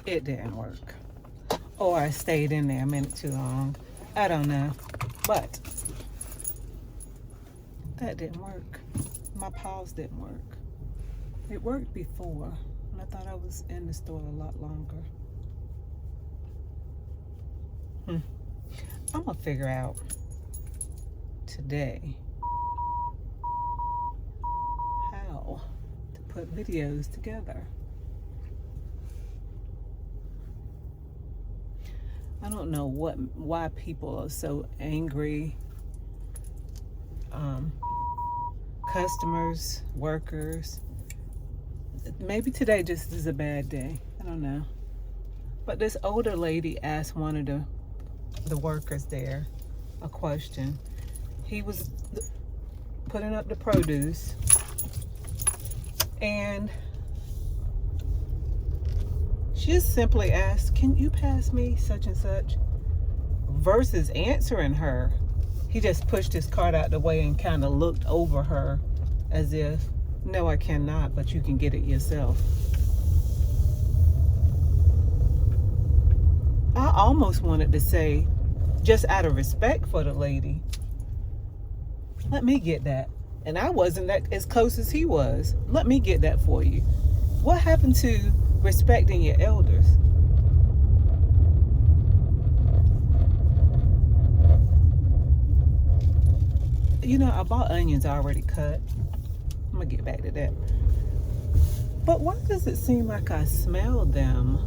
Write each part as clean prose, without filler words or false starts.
It didn't work. Or I stayed in there a minute too long. I don't know. But that didn't work. My pause didn't work. It worked before, and I thought I was in the store a lot longer. I'm gonna figure out today how to put videos together. I don't know why people are so angry. Customers, workers. Maybe today just is a bad day. I don't know. But this older lady asked one of the workers there a question. He was putting up the produce, and she just simply asked, "Can you pass me such and such?" Versus answering her, he just pushed his cart out the way and kind of looked over her as if, "No, I cannot, but you can get it yourself." I almost wanted to say, just out of respect for the lady, "Let me get that." And I wasn't that as close as he was. "Let me get that for you." What happened to respecting your elders? You know, I bought onions already cut. I'm gonna get back to that. But why does it seem like I smell them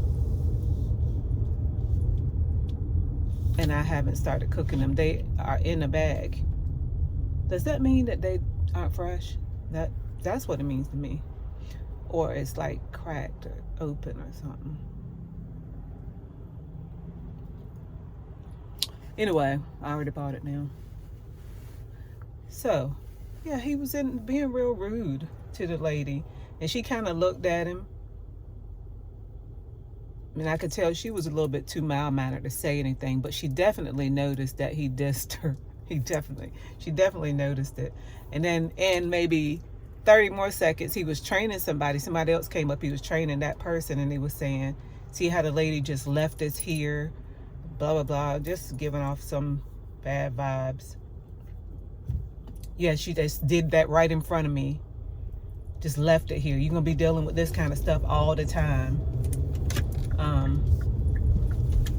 and I haven't started cooking them? They are in a bag. Does that mean that they aren't fresh? That's what it means to me. Or it's like cracked or open or something. Anyway, I already bought it now. So, yeah, he was being real rude to the lady, and she kind of looked at him. I mean, I could tell she was a little bit too mild-mannered to say anything, but she definitely noticed that he dissed her. She definitely noticed it. And then in maybe 30 more seconds, he was training somebody. Somebody else came up. He was training that person, and he was saying, "See how the lady just left us here, blah, blah, blah," just giving off some bad vibes. Yeah, she just did that right in front of me. Just left it here. You're going to be dealing with this kind of stuff all the time.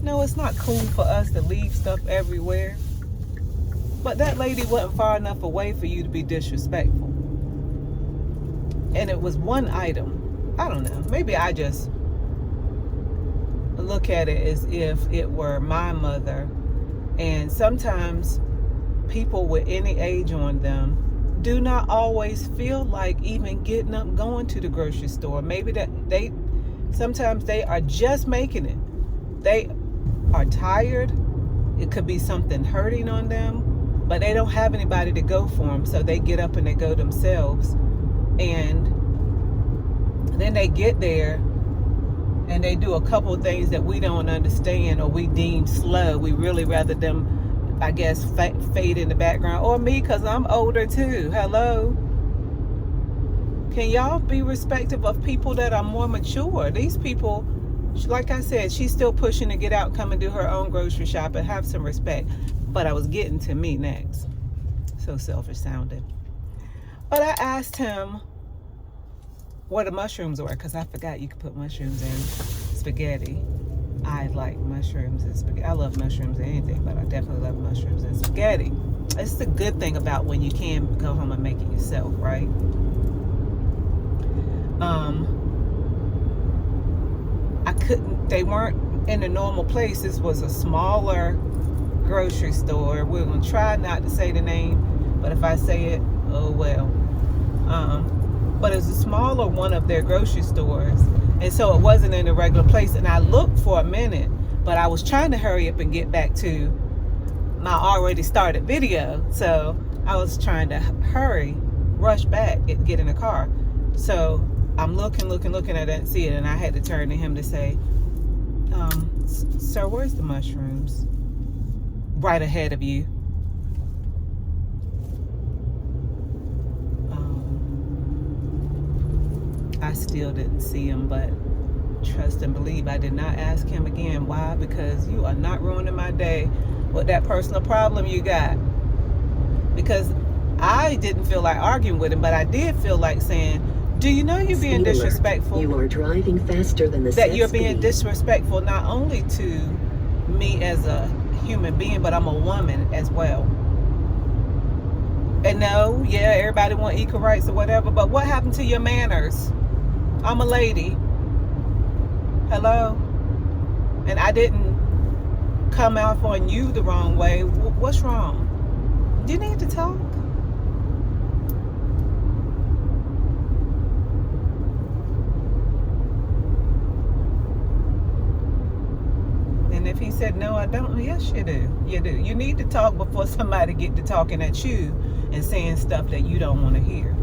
No, it's not cool for us to leave stuff everywhere. But that lady wasn't far enough away for you to be disrespectful. And it was one item. I don't know. Maybe I just look at it as if it were my mother. And sometimes people with any age on them do not always feel like even getting up, going to the grocery store. Maybe that sometimes they are just making it. They are tired. It could be something hurting on them, but they don't have anybody to go for them, so they get up and they go themselves. And then they get there and they do a couple of things that we don't understand or we deem slow. We really rather them, I guess, fade in the background. Or me, because I'm older too. Hello. Can y'all be respectful of people that are more mature? These people, like I said, she's still pushing to get out, come and do her own grocery shop, and have some respect. But I was getting to me next. So selfish sounding. But I asked him what the mushrooms were, because I forgot you could put mushrooms in spaghetti. I like mushrooms in spaghetti. I love mushrooms in anything, but I definitely love mushrooms in spaghetti. It's the good thing about when you can go home and make it yourself, right? I couldn't, they weren't in a normal place. This was a smaller grocery store. We're going to try not to say the name, but if I say it, oh well. But it's a smaller one of their grocery stores, and so it wasn't in a regular place. And I looked for a minute, but I was trying to hurry up and get back to my already started video, so I was trying to rush back and get in the car. So I'm looking, I didn't see it, and I had to turn to him to say, "Sir, where's the mushrooms?" "Right ahead of you." I still didn't see him, but trust and believe. I did not ask him again. Why? Because you are not ruining my day with that personal problem you got. Because I didn't feel like arguing with him, but I did feel like saying, do you know you're being disrespectful? You are driving faster than the that you're being disrespectful not only to me as a human being, but I'm a woman as well. And no, yeah, everybody want equal rights or whatever, but what happened to your manners? I'm a lady. Hello? And I didn't come off on you the wrong way. What's wrong? Do you need to talk? And if he said, no, I don't, yes, you do. You do. You need to talk before somebody get to talking at you and saying stuff that you don't want to hear.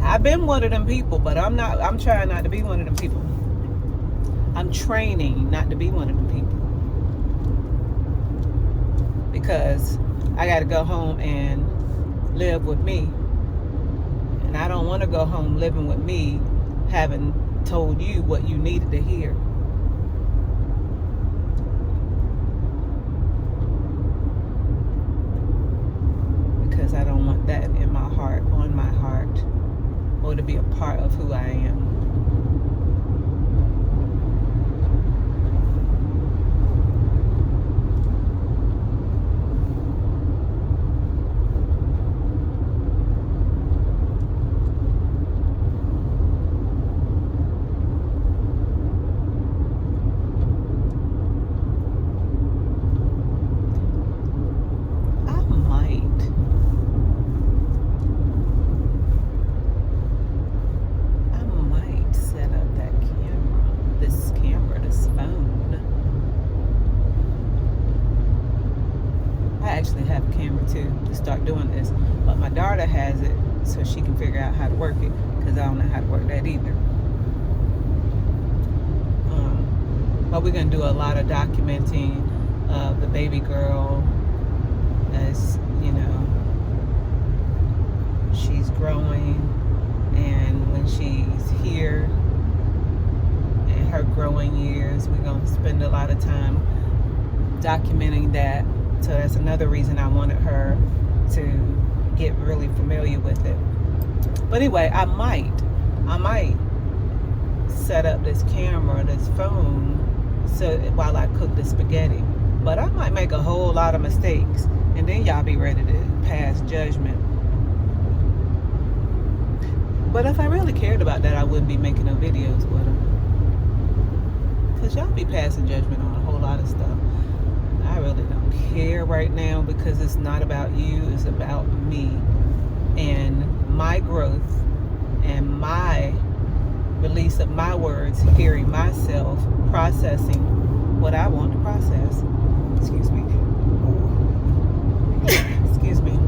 I've been one of them people, but I'm trying not to be one of them people. I'm training not to be one of them people. Because I got to go home and live with me. And I don't want to go home living with me having told you what you needed to hear. Because I don't want that in my heart, on my heart, or to be a part of who I am. Actually have a camera too to start doing this, but my daughter has it so she can figure out how to work it, because I don't know how to work that either. But we're gonna do a lot of documenting of the baby girl, as you know, she's growing, and when she's here in her growing years, we're gonna spend a lot of time documenting that. So that's another reason I wanted her to get really familiar with it. But anyway, I might set up this camera, this phone, so while I cook the spaghetti. But I might make a whole lot of mistakes, and then y'all be ready to pass judgment. But if I really cared about that, I wouldn't be making no videos with her. Because y'all be passing judgment on a whole lot of stuff. I really don't care right now, because it's not about you, it's about me and my growth and my release of my words, hearing myself, processing what I want to process. Excuse me. Excuse me.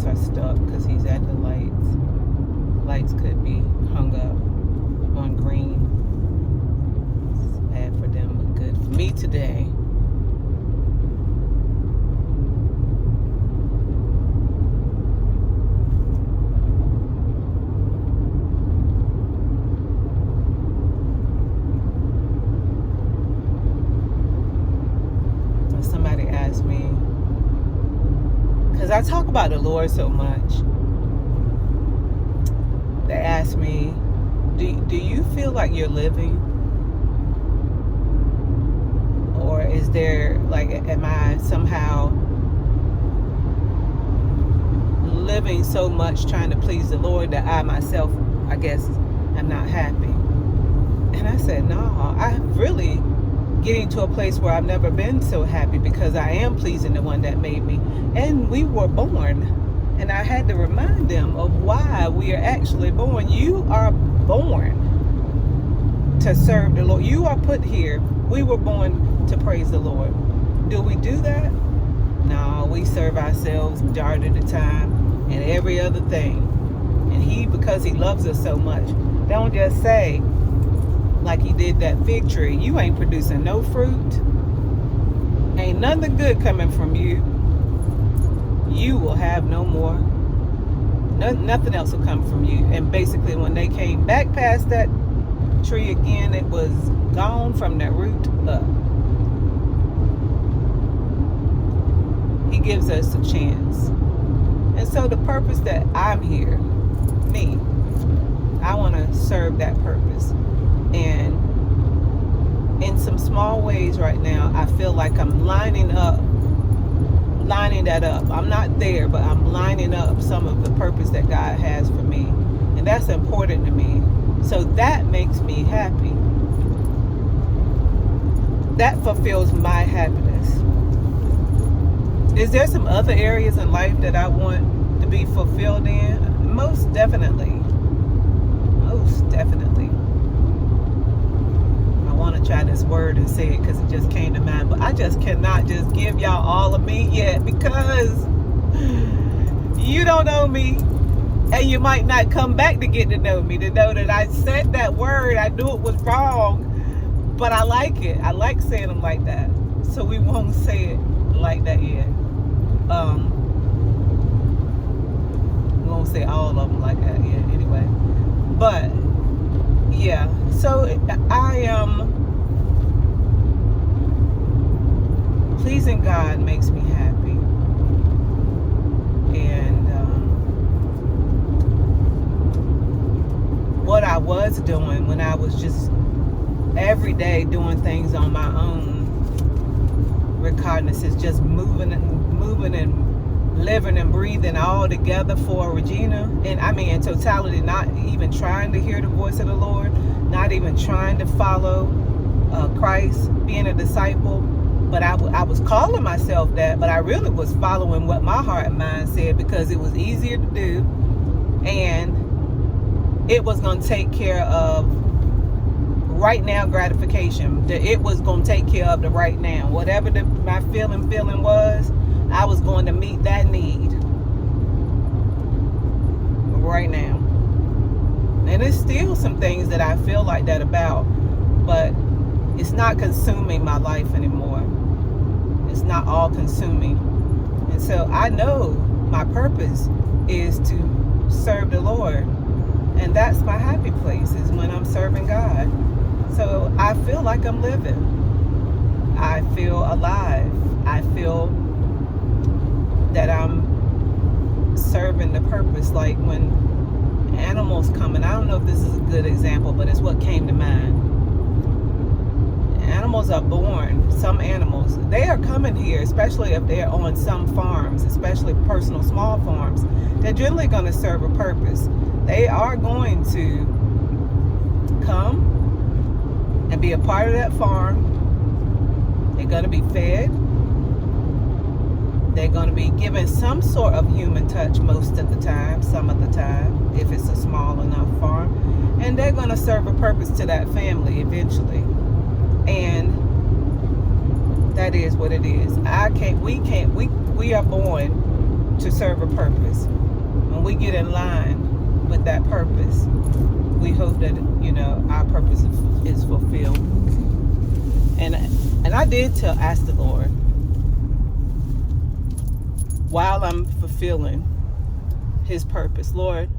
Are stuck because he's at the lights. Lights could be hung up on green. It's bad for them, but good for me today. Somebody asked me, because I talk about the Lord so much. They asked me, do you feel like you're living? Or is there, like, am I somehow living so much trying to please the Lord that I myself, I guess, am not happy? And I said, no, I'm really getting to a place where I've never been so happy, because I am pleasing the one that made me. And we were born, and I had to remind them of why we are actually born. You are born to serve the Lord. You are put here. We were born to praise the Lord. Do we do that? No, we serve ourselves majority of the time and every other thing. And he, because he loves us so much, don't just say, like he did that fig tree, you ain't producing no fruit. Ain't nothing good coming from you. You will have no more. Nothing else will come from you. And basically when they came back past that tree again, it was gone from the root up. He gives us a chance. And so the purpose that I'm here, me, I want to serve that purpose. And in some small ways right now, I feel like I'm lining that up. I'm not there, but I'm lining up some of the purpose that God has for me. And that's important to me. So that makes me happy. That fulfills my happiness. Is there some other areas in life that I want to be fulfilled in? Most definitely. Most definitely. I want to try this word and say it because it just came to mind. But I just cannot just give y'all all of me yet because you don't know me. And you might not come back to get to know me, to know that I said that word. I knew it was wrong. But I like it. I like saying them like that. So we won't say it like that yet. We won't say all of them like that yet anyway. But yeah, so I pleasing God makes me happy. And what I was doing when I was just every day doing things on my own recognizance, just moving and living and breathing all together for Regina, and I mean in totality, not even trying to hear the voice of the Lord, not even trying to follow Christ, being a disciple, but I was calling myself that, but I really was following what my heart and mind said because it was easier to do, and it was going to take care of right now gratification. It was going to take care of the right now. Whatever my feeling was, I was going to meet that need right now. And there's still some things that I feel like that about, but it's not consuming my life anymore. It's not all consuming. And so I know my purpose is to serve the Lord. And that's my happy place, is when I'm serving God. So I feel like I'm living. I feel alive. I feel that I'm serving the purpose. Like when animals come, and I don't know if this is a good example, but it's what came to mind. Animals are born, some animals, they are coming here, especially if they're on some farms, especially personal small farms. They're generally going to serve a purpose. They are going to come and be a part of that farm. They're going to be fed. They're going to be given some sort of human touch most of the time, some of the time, if it's a small enough farm. And they're going to serve a purpose to that family eventually. And that is what it is. We are born to serve a purpose. When we get in line with that purpose, we hope that, our purpose is fulfilled. And I did ask the Lord, while I'm fulfilling his purpose, Lord,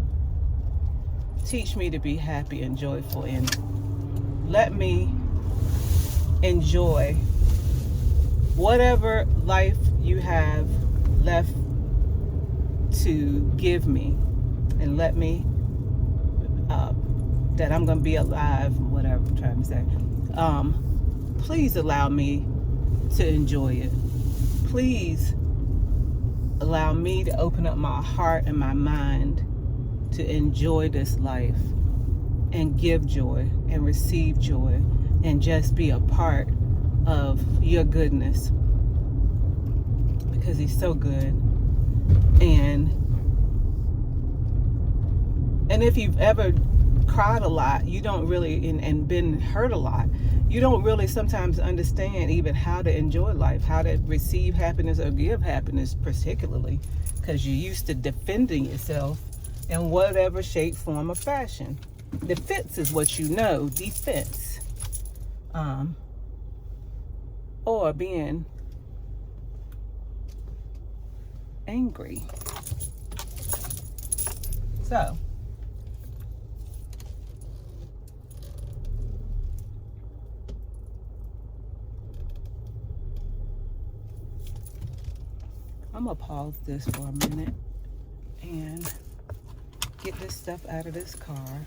teach me to be happy and joyful, and let me enjoy whatever life you have left to give me, and let me that I'm going to be alive, whatever I'm trying to say. Please allow me to enjoy it. Please allow me to open up my heart and my mind to enjoy this life and give joy and receive joy and just be a part of your goodness, because he's so good. And if you've ever cried a lot, you don't really, and been hurt a lot, you don't really sometimes understand even how to enjoy life, how to receive happiness or give happiness, particularly because you're used to defending yourself in whatever shape, form, or fashion. Defense is what you know, defense. Or being angry. So, I'm gonna pause this for a minute and get this stuff out of this car.